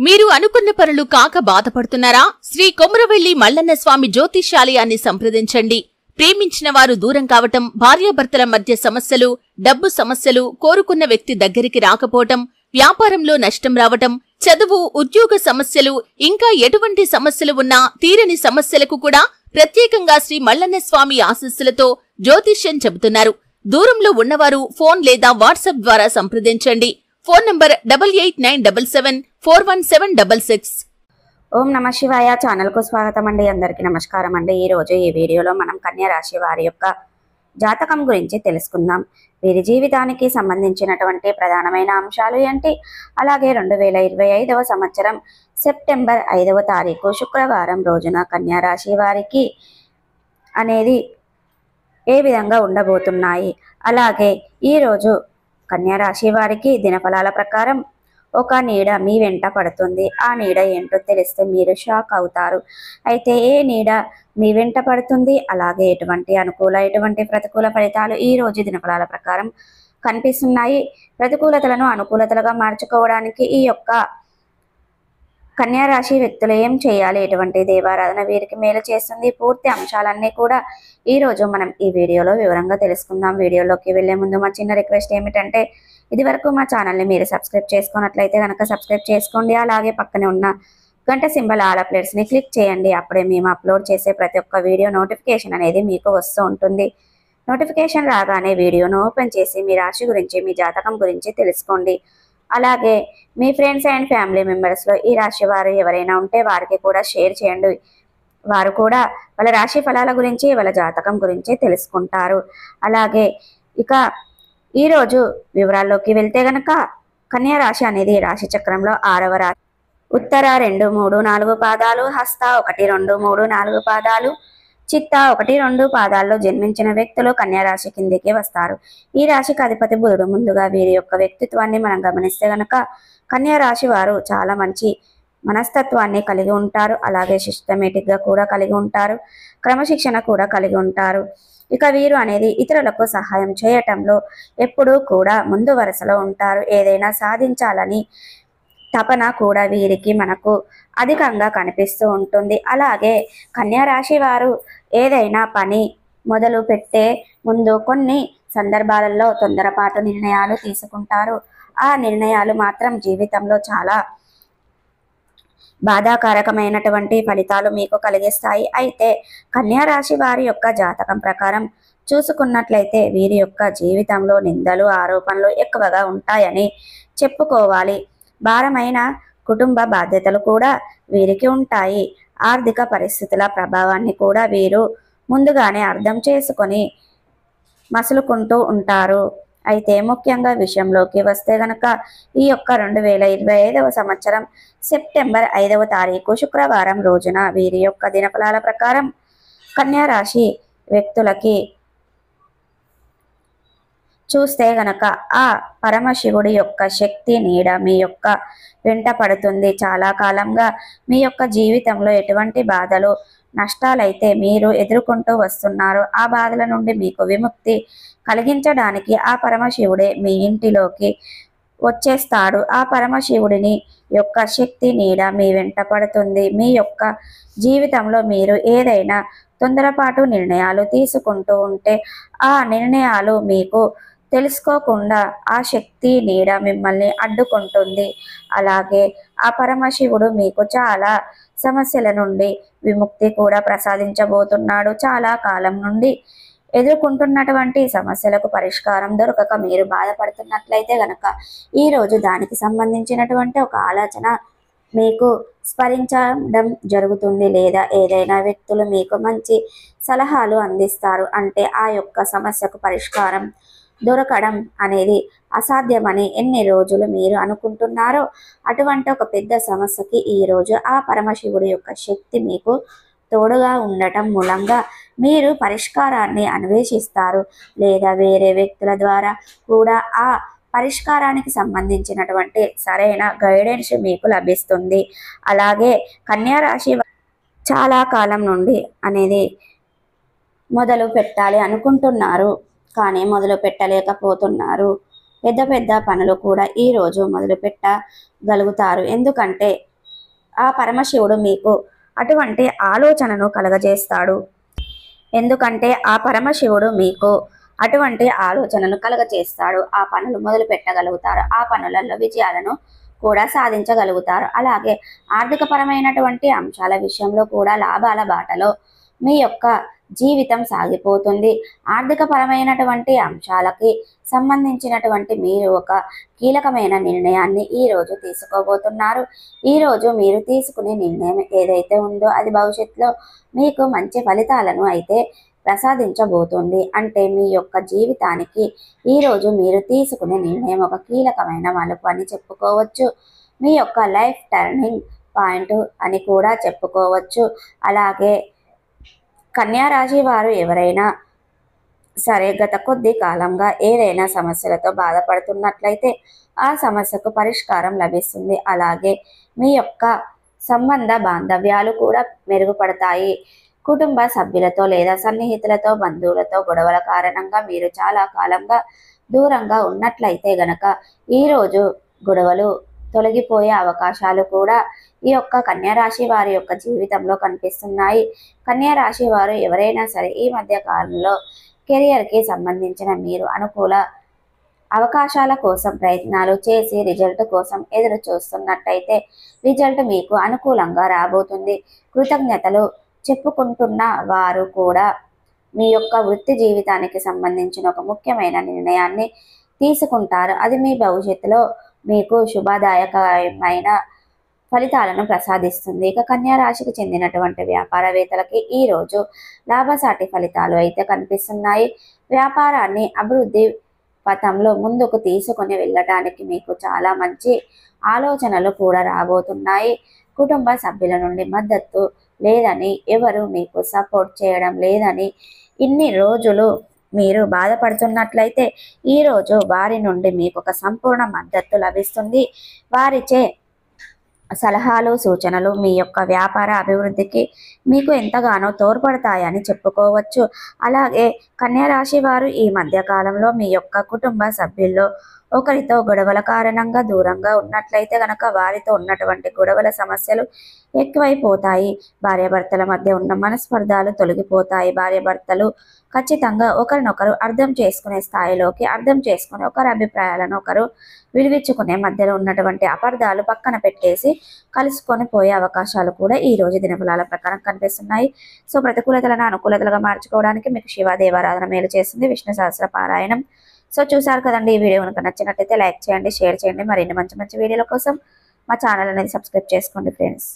మీరు అనుకున్న పనులు కాక బాధపడుతున్నారా? శ్రీ కొమరవెల్లి మల్లన్న స్వామి జ్యోతిష్యాలయాన్ని సంప్రదించండి. ప్రేమించిన వారు దూరం కావటం, భార్యాభర్తల మధ్య సమస్యలు, డబ్బు సమస్యలు, కోరుకున్న వ్యక్తి దగ్గరికి రాకపోవటం, వ్యాపారంలో నష్టం రావటం, చదువు, ఉద్యోగ సమస్యలు, ఇంకా ఎటువంటి సమస్యలు ఉన్నా తీరని సమస్యలకు కూడా ప్రత్యేకంగా శ్రీ మల్లన్న స్వామి ఆశీస్సులతో జ్యోతిష్యం చెబుతున్నారు. దూరంలో ఉన్నవారు ఫోన్ లేదా వాట్సాప్ ద్వారా సంప్రదించండి. Phone number 8897741766. ఓం నమ శివాయ. ఛానల్ కు స్వాగతం అండి. అందరికీ నమస్కారం అండి. ఈ రోజు ఈ వీడియోలో మనం కన్యా రాశి వారి యొక్క జాతకం గురించి తెలుసుకుందాం. వీరి జీవితానికి సంబంధించినటువంటి ప్రధానమైన అంశాలు ఏంటి, అలాగే 2025వ సంవత్సరం సెప్టెంబర్ 5వ తారీఖు శుక్రవారం రోజున కన్యా రాశి వారికి అనేది ఏ విధంగా ఉండబోతున్నాయి, అలాగే ఈరోజు కన్యా రాశి వారికి దినఫలాల ప్రకారం ఒక నీడ మీ వెంట పడుతుంది. ఆ నీడ ఏంటో తెలిస్తే మీరు షాక్ అవుతారు. అయితే ఏ నీడ మీ వెంట పడుతుంది, అలాగే ఎటువంటి అనుకూల ఎటువంటి ప్రతికూల ఫలితాలు ఈ రోజు దినఫలాల ప్రకారం కనిపిస్తున్నాయి. ప్రతికూలతలను అనుకూలతలుగా మార్చుకోవడానికి ఈ యొక్క కన్యా రాశి వ్యక్తులు ఏం చేయాలి, ఎటువంటి దేవారాధన వీరికి మేలు చేస్తుంది, పూర్తి అంశాలన్నీ కూడా ఈ రోజు మనం ఈ వీడియోలో వివరంగా తెలుసుకుందాం. వీడియోలోకి వెళ్లే ముందు మా చిన్న రిక్వెస్ట్ ఏమిటంటే, ఇది వరకు మా ఛానల్ని మీరు సబ్స్క్రైబ్ చేసుకున్నట్లయితే కనుక సబ్స్క్రైబ్ చేసుకోండి. అలాగే పక్కనే ఉన్న గంట సింబల్ ఆల్ అప్డేట్స్ని క్లిక్ చేయండి. అప్పుడే మేము అప్లోడ్ చేసే ప్రతి ఒక్క వీడియో నోటిఫికేషన్ అనేది మీకు వస్తూ ఉంటుంది. నోటిఫికేషన్ రాగానే వీడియోను ఓపెన్ చేసి మీ రాశి గురించి, మీ జాతకం గురించి తెలుసుకోండి. అలాగే మీ ఫ్రెండ్స్ అండ్ ఫ్యామిలీ మెంబర్స్లో ఈ రాశి వారు ఎవరైనా ఉంటే వారికి కూడా షేర్ చేయండి. వారు కూడా వాళ్ళ రాశి ఫలాల గురించి, వాళ్ళ జాతకం గురించి తెలుసుకుంటారు. అలాగే ఇక ఈరోజు వివరాల్లోకి వెళ్తే గనక కన్యా రాశి అనేది రాశి చక్రంలో 6వ రాశి. ఉత్తర 2, 3, 4 పాదాలు, హస్త 1, 2, 3, 4 పాదాలు, చిత్త 1, 2 పాదాల్లో జన్మించిన వ్యక్తులు కన్యా రాశి కిందికి వస్తారు. ఈ రాశికి అధిపతి బుధుడు. ముందుగా వీరి యొక్క వ్యక్తిత్వాన్ని మనం గమనిస్తే గనక కన్యా రాశి వారు చాలా మంచి మనస్తత్వాన్ని కలిగి ఉంటారు. అలాగే సిస్టమేటిక్ గా కూడా కలిగి ఉంటారు, క్రమశిక్షణ కూడా కలిగి ఉంటారు. ఇక వీరు అనేది ఇతరులకు సహాయం చేయటంలో ఎప్పుడూ కూడా ముందు వరుసలో ఉంటారు. ఏదైనా సాధించాలని తపన కూడా వీరికి మనకు అధికంగా కనిపిస్తూ ఉంటుంది. అలాగే కన్యా రాశి వారు ఏదైనా పని మొదలు పెట్టే ముందు కొన్ని సందర్భాలలో తొందరపాటు నిర్ణయాలు తీసుకుంటారు. ఆ నిర్ణయాలు మాత్రం జీవితంలో చాలా బాధాకరకమైనటువంటి ఫలితాలు మీకు కలిగిస్తాయి. అయితే కన్యా రాశి వారి యొక్క జాతకం ప్రకారం చూసుకున్నట్లయితే వీరి యొక్క జీవితంలో నిందలు, ఆరోపణలు ఎక్కువగా ఉంటాయని చెప్పుకోవాలి. భారమైన కుటుంబ బాధ్యతలు కూడా వీరికి ఉంటాయి. ఆర్థిక పరిస్థితుల ప్రభావాన్ని కూడా వీరు ముందుగానే అర్థం చేసుకొని మసులుకుంటూ ఉంటారు. అయితే ముఖ్యంగా విషయంలోకి వస్తే గనక ఈ యొక్క 2025వ సంవత్సరం సెప్టెంబర్ 5వ తారీఖు శుక్రవారం రోజున వీరి యొక్క దినఫలాల ప్రకారం కన్యా రాశి వ్యక్తులకి చూస్తే గనక ఆ పరమశివుడి యొక్క శక్తి నీడ మీ యొక్క వెంట పడుతుంది. చాలా కాలంగా మీ యొక్క జీవితంలో ఎటువంటి బాధలు, నష్టాలైతే మీరు ఎదుర్కొంటూ వస్తున్నారు, ఆ బాధల నుండి మీకు విముక్తి కలిగించడానికి ఆ పరమశివుడే మీ ఇంటిలోకి వచ్చేస్తాడు. ఆ పరమశివుడిని యొక్క శక్తి నీడ మీ వెంట పడుతుంది. మీ యొక్క జీవితంలో మీరు ఏదైనా తొందరపాటు నిర్ణయాలు తీసుకుంటూ ఉంటే ఆ నిర్ణయాలు మీకు తెలుసుకోకుండా ఆ శక్తి నీడ మిమ్మల్ని అడ్డుకుంటుంది. అలాగే ఆ పరమశివుడు మీకు చాలా సమస్యల నుండి విముక్తి కూడా ప్రసాదించబోతున్నాడు. చాలా కాలం నుండి ఎదుర్కొంటున్నటువంటి సమస్యలకు పరిష్కారం దొరకక మీరు బాధపడుతున్నట్లయితే గనక ఈరోజు దానికి సంబంధించినటువంటి ఒక ఆలోచన మీకు స్మరించడం జరుగుతుంది. లేదా ఏదైనా వ్యక్తులు మీకు మంచి సలహాలు అందిస్తారు. అంటే ఆ యొక్క సమస్యకు పరిష్కారం దొరకడం అనేది అసాధ్యమని ఎన్ని రోజులు మీరు అనుకుంటున్నారో అటువంటి ఒక పెద్ద సమస్యకి ఈరోజు ఆ పరమశివుడి యొక్క శక్తి మీకు తోడుగా ఉండటం మూలంగా మీరు పరిష్కారాన్ని అన్వేషిస్తారు. లేదా వేరే వ్యక్తుల ద్వారా కూడా ఆ పరిష్కారానికి సంబంధించినటువంటి సరైన గైడెన్స్ మీకు లభిస్తుంది. అలాగే కన్యా రాశి చాలా కాలం నుండి అనేది మొదలు పెట్టాలి అనుకుంటున్నారు, కానీ మొదలు పెట్టలేకపోతున్నారు. పెద్ద పెద్ద పనులు కూడా ఈ రోజు మొదలు పెట్టగలుగుతారు. ఎందుకంటే ఆ పరమశివుడు మీకు అటువంటి ఆలోచనను కలగజేస్తాడు. ఎందుకంటే ఆ పరమశివుడు మీకు అటువంటి ఆలోచనను కలగజేస్తాడు. ఆ పనులు మొదలు పెట్టగలుగుతారు. ఆ పనులలో విజయాలను కూడా సాధించగలుగుతారు. అలాగే ఆర్థిక పరమైనటువంటి అంశాల విషయంలో కూడా లాభాల బాటలో మీ యొక్క జీవితం సాగిపోతుంది. ఆర్థిక పరమైనటువంటి అంశాలకి సంబంధించినటువంటి మీరు ఒక కీలకమైన నిర్ణయాన్ని ఈ రోజు తీసుకోబోతున్నారు. ఈ రోజు మీరు తీసుకునే నిర్ణయం ఏదైతే ఉందో అది భవిష్యత్తులో మీకు మంచి ఫలితాలను అయితే ప్రసాదించబోతుంది. అంటే మీ యొక్క జీవితానికి ఈ రోజు మీరు తీసుకునే నిర్ణయం ఒక కీలకమైన మలుపు అని చెప్పుకోవచ్చు. మీ యొక్క లైఫ్ టర్నింగ్ పాయింట్ అని కూడా చెప్పుకోవచ్చు. అలాగే కన్యా రాశి వారు ఎవరైనా సరే గత కొద్ది కాలంగా ఏదైనా సమస్యలతో బాధపడుతున్నట్లయితే ఆ సమస్యకు పరిష్కారం లభిస్తుంది. అలాగే మీ యొక్క సంబంధ బాంధవ్యాలు కూడా మెరుగుపడతాయి. కుటుంబ సభ్యులతో లేదా సన్నిహితులతో బంధువులతో గొడవల కారణంగా మీరు చాలా కాలంగా దూరంగా ఉన్నట్లయితే గనక ఈరోజు గొడవలు తొలగిపోయే అవకాశాలు కూడా ఈ యొక్క కన్యా రాశి వారి యొక్క జీవితంలో కనిపిస్తున్నాయి. కన్యా రాశి వారు ఎవరైనా సరే ఈ మధ్య కాలంలో కెరియర్కి సంబంధించిన మీరు అనుకూల అవకాశాల కోసం ప్రయత్నాలు చేసి రిజల్ట్ కోసం ఎదురు చూస్తున్నట్టయితే రిజల్ట్ మీకు అనుకూలంగా రాబోతుంది. కృతజ్ఞతలు చెప్పుకుంటున్న వారు కూడా మీ యొక్క వృత్తి జీవితానికి సంబంధించిన ఒక ముఖ్యమైన నిర్ణయాన్ని తీసుకుంటారు. అది మీ భవిష్యత్తులో మీకు శుభదాయకమైన ఫలితాలను ప్రసాదిస్తుంది. ఇక కన్యా రాశికి చెందినటువంటి వ్యాపారవేత్తలకి ఈ రోజు లాభసాటి ఫలితాలు అయితే కనిపిస్తున్నాయి. వ్యాపారాన్ని అభివృద్ధి పథంలో ముందుకు తీసుకొని వెళ్ళటానికి మీకు చాలా మంచి ఆలోచనలు కూడా రాబోతున్నాయి. కుటుంబ సభ్యుల నుండి మద్దతు లేదని, ఎవరు మీకు సపోర్ట్ చేయడం లేదని ఇన్ని రోజులు మీరు బాధపడుతున్నట్లయితే ఈరోజు వారి నుండి మీకు ఒక సంపూర్ణ మద్దతు లభిస్తుంది. వారిచే సలహాలు సూచనలు మీ యొక్క వ్యాపార అభివృద్ధికి మీకు ఎంతగానో తోడ్పడతాయని చెప్పుకోవచ్చు. అలాగే కన్యా రాశి వారు ఈ మధ్య కాలంలో మీ యొక్క కుటుంబ సభ్యుల్లో ఒకరితో గొడవల కారణంగా దూరంగా ఉన్నట్లయితే గనక వారితో ఉన్నటువంటి గొడవల సమస్యలు ఎక్కువైపోతాయి. భార్యాభర్తల మధ్య ఉన్న మనస్పర్ధాలు తొలగిపోతాయి. భార్యాభర్తలు ఖచ్చితంగా ఒకరినొకరు అర్థం చేసుకునే స్థాయిలోకి అర్థం చేసుకుని ఒకరి అభిప్రాయాలను ఒకరు విలువించుకునే మధ్యలో ఉన్నటువంటి అపార్థాలు పక్కన పెట్టేసి కలుసుకొని పోయే అవకాశాలు కూడా ఈ రోజు దినఫలాల ప్రకారం కనిపిస్తున్నాయి. సో ప్రతికూలతలను అనుకూలతలుగా మార్చుకోవడానికి మీకు శివ దేవారాధన మేలు చేస్తుంది. విష్ణు సహస్ర పారాయణం. సో చూసారు కదండి, ఈ వీడియో కనుక నచ్చినట్లయితే లైక్ చేయండి, షేర్ చేయండి. మరిన్ని మంచి మంచి వీడియోల కోసం మా ఛానల్ అనేది సబ్స్క్రైబ్ చేసుకోండి ఫ్రెండ్స్.